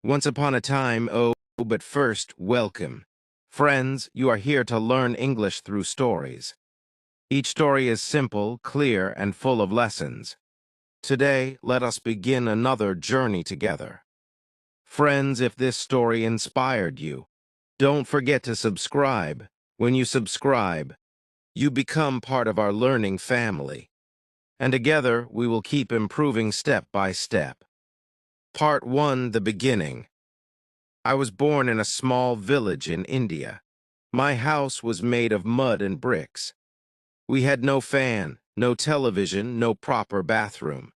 Once upon a time, oh, but first, welcome. Friends, you are here to learn English through stories. Each story is simple, clear, and full of lessons. Today, let us begin another journey together. Friends, if this story inspired you, don't forget to subscribe. When you subscribe, you become part of our learning family. And together, we will keep improving step by step. Part 1, The Beginning. I was born in a small village in India. My house was made of mud and bricks. We had no fan, no television, no proper bathroom.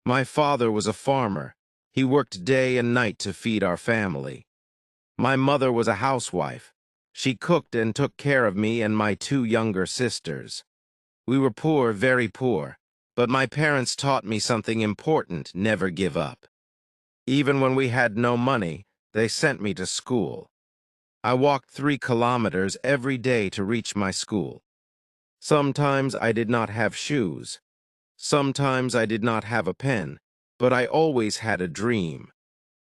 My father was a farmer. He worked day and night to feed our family. My mother was a housewife. She cooked and took care of me and my two younger sisters. We were poor, very poor, but my parents taught me something important: never give up. Even when we had no money, they sent me to school. I walked 3 kilometers every day to reach my school. Sometimes I did not have shoes. Sometimes I did not have a pen, but I always had a dream.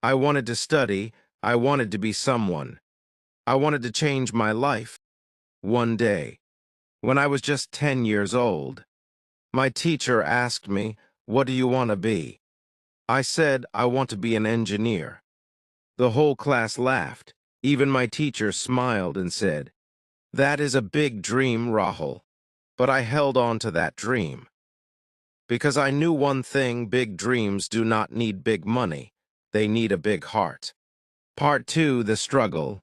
I wanted to study. I wanted to be someone. I wanted to change my life. One day, when I was just 10 years old, my teacher asked me, "What do you want to be?" I said, "I want to be an engineer." The whole class laughed. Even my teacher smiled and said, "That is a big dream, Rahul." But I held on to that dream. Because I knew one thing: big dreams do not need big money. They need a big heart. Part 2, The Struggle.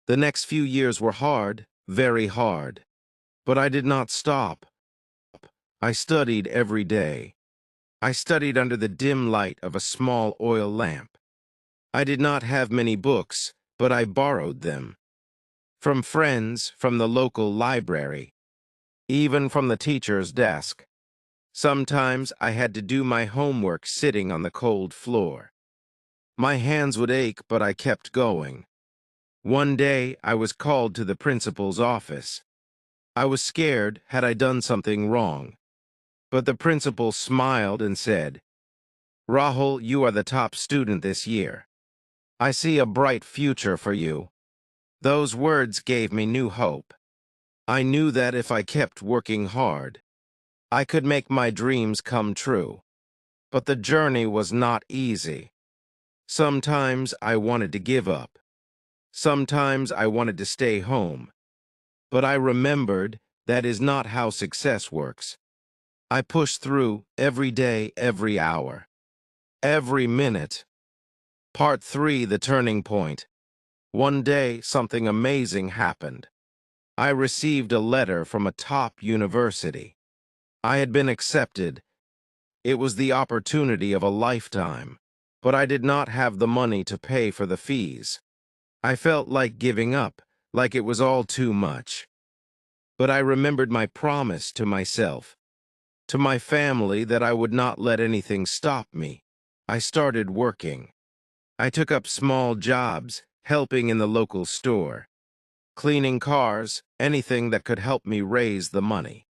The next few years were hard, very hard. But I did not stop. I studied every day. I studied under the dim light of a small oil lamp. I did not have many books, but I borrowed them. From friends, from the local library, even from the teacher's desk. Sometimes I had to do my homework sitting on the cold floor. My hands would ache, but I kept going. One day, I was called to the principal's office. I was scared. Had I done something wrong? But the principal smiled and said, "Rahul, you are the top student this year. I see a bright future for you." Those words gave me new hope. I knew that if I kept working hard, I could make my dreams come true. But the journey was not easy. Sometimes I wanted to give up. Sometimes I wanted to stay home. But I remembered that is not how success works. I pushed through every day, every hour, every minute. Part 3, The Turning Point. One day, something amazing happened. I received a letter from a top university. I had been accepted. It was the opportunity of a lifetime, but I did not have the money to pay for the fees. I felt like giving up, like it was all too much. But I remembered my promise to myself, to my family, that I would not let anything stop me. I started working. I took up small jobs, helping in the local store, cleaning cars, anything that could help me raise the money.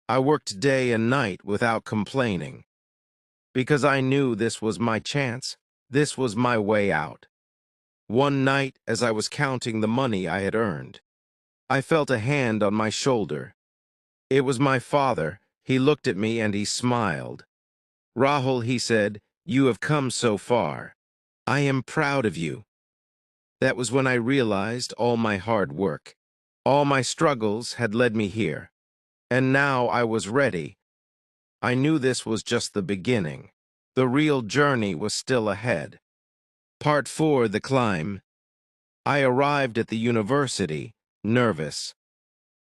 I worked day and night without complaining, because I knew this was my chance. This was my way out. One night, as I was counting the money I had earned, I felt a hand on my shoulder. It was my father. He looked at me and he smiled. "Rahul," he said, "you have come so far. I am proud of you." That was when I realized all my hard work, all my struggles had led me here. And now I was ready. I knew this was just the beginning. The real journey was still ahead. Part 4, The Climb. I arrived at the university, nervous,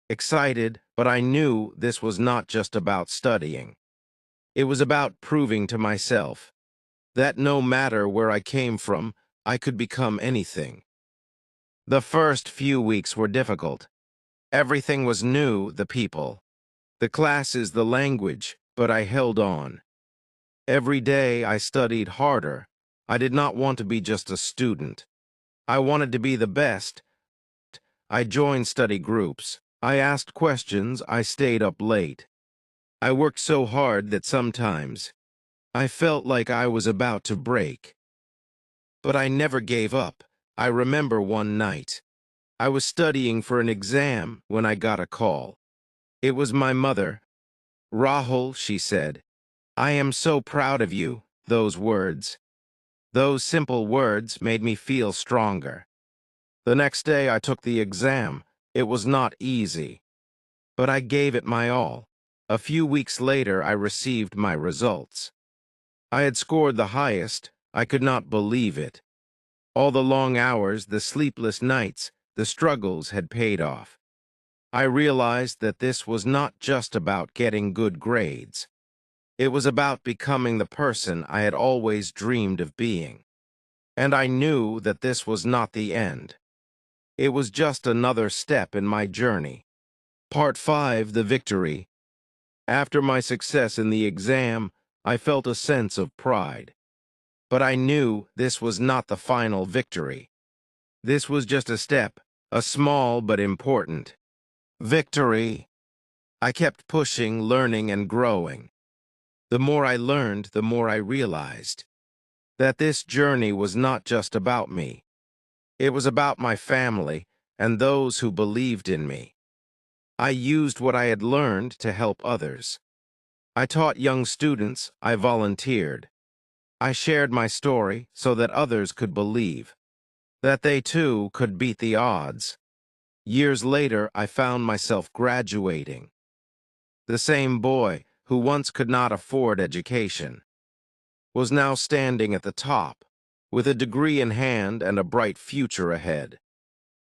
excited, but I knew this was not just about studying. It was about proving to myself that no matter where I came from, I could become anything. The first few weeks were difficult. Everything was new: the people, the classes, the language, but I held on. Every day I studied harder. I did not want to be just a student. I wanted to be the best. I joined study groups. I asked questions. I stayed up late. I worked so hard that sometimes I felt like I was about to break. But I never gave up. I remember one night. I was studying for an exam when I got a call. It was my mother. "Rahul," she said, "I am so proud of you." Those words. Those simple words made me feel stronger. The next day I took the exam. It was not easy, but I gave it my all. A few weeks later, I received my results. I had scored the highest. I could not believe it. All the long hours, the sleepless nights, the struggles had paid off. I realized that this was not just about getting good grades. It was about becoming the person I had always dreamed of being. And I knew that this was not the end. It was just another step in my journey. Part 5, The Victory. After my success in the exam, I felt a sense of pride. But I knew this was not the final victory. This was just a step, a small but important victory. I kept pushing, learning, and growing. The more I learned, the more I realized that this journey was not just about me. It was about my family and those who believed in me. I used what I had learned to help others. I taught young students, I volunteered. I shared my story so that others could believe that they too could beat the odds. Years later, I found myself graduating. The same boy who once could not afford education was now standing at the top, with a degree in hand and a bright future ahead.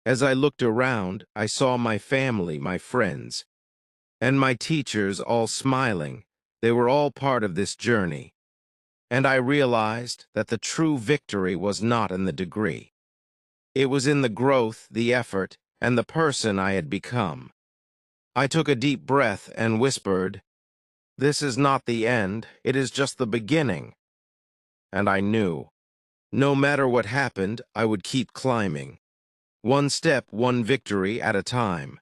As I looked around, I saw my family, my friends, and my teachers all smiling. They were all part of this journey. And I realized that the true victory was not in the degree. It was in the growth, the effort, and the person I had become. I took a deep breath and whispered, "This is not the end, it is just the beginning." And I knew, no matter what happened, I would keep climbing. One step, one victory at a time.